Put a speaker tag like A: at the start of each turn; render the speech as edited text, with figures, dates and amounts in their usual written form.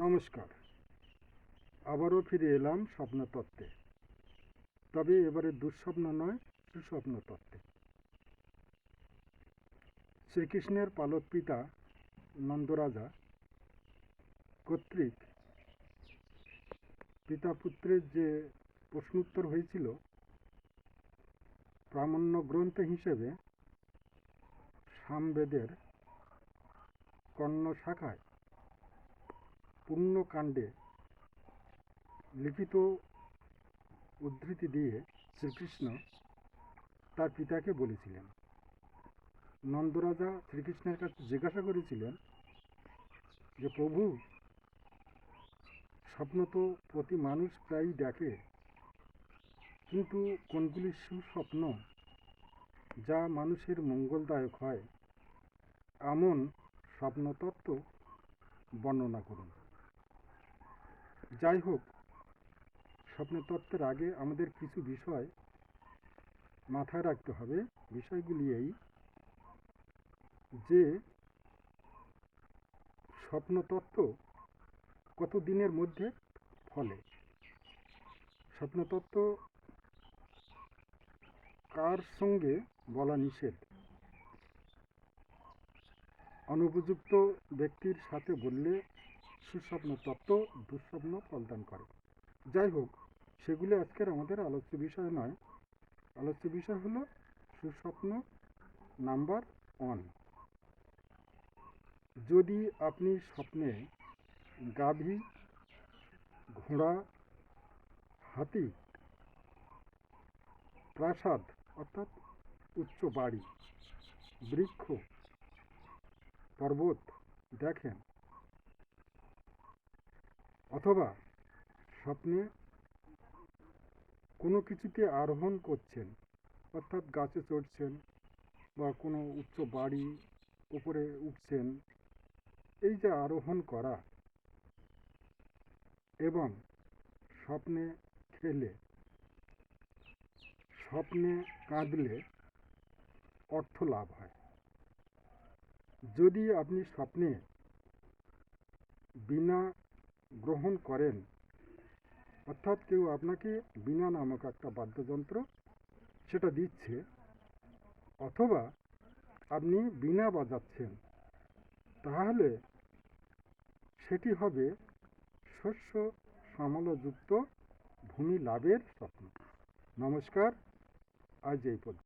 A: নমস্কার। আবারও ফিরে এলাম স্বপ্নতত্ত্বে, তবে এবারে দুঃস্বপ্ন নয়, সুস্বপ্ন তত্ত্বে। শ্রীকৃষ্ণের পালক পিতা নন্দরাজা কর্তৃক পিতা পুত্রের যে প্রশ্নোত্তর হয়েছিল, প্রামাণ্য গ্রন্থ হিসেবে সামবেদের কর্ণ শাখায় পুণ্যকাণ্ডে লিখিত উদ্ধৃতি দিয়ে শ্রীকৃষ্ণ তার পিতাকে বলেছিলেন। নন্দরাজা শ্রীকৃষ্ণের কাছে জিজ্ঞাসা করেছিলেন যে, প্রভু, স্বপ্ন তো প্রতি মানুষ প্রায়ই দেখে, কিন্তু কোনগুলি সুস্বপ্ন যা মানুষের মঙ্গলদায়ক হয়, এমন স্বপ্নতত্ত্ব বর্ণনা করুন। যাই হোক, স্বপ্নতত্ত্বের আগে আমাদের কিছু বিষয় মাথায় রাখতে হবে। বিষয়গুলি এই যে, স্বপ্নতত্ত্ব কত দিনের মধ্যে ফলে, স্বপ্নতত্ত্ব কার সঙ্গে বলা নিষেধ, অনুপযুক্ত ব্যক্তির সাথে বললে সুস্বপ্ন তত্ত্ব দুঃস্বপ্ন ফলদান করে। যাই হোক, সেগুলি আজকের আমাদের আলোচ্য বিষয় নয়। আলোচ্য বিষয় হলো সুস্বপ্ন নাম্বার 1। যদি আপনি স্বপ্নে গাভী, ঘোড়া, হাতি, প্রাসাদ অর্থাৎ উচ্চ বাড়ি, বৃক্ষ, পর্বত দেখেন, অথবা স্বপ্নে কোনো কিছুতে আরোহণ করছেন, অর্থাৎ গাছে চড়ছেন বা কোনো উচ্চ বাড়ি উপরে উঠছেন, এই যে আরোহণ করা, এবং স্বপ্নে খেলে, স্বপ্নে কাঁদলে অর্থ লাভ হয়। যদি আপনি স্বপ্নে বীণা গ্রহণ করেন, অর্থাৎ কেউ আপনাকে বীণা নামক একটা বাদ্যযন্ত্র সেটা দিচ্ছে, অথবা আপনি বীণা বাজাচ্ছেন, তাহলে সেটি হবে শস্য শ্যামলযুক্ত ভূমি লাভের স্বপ্ন। নমস্কার, আজ এই পর্যন্ত।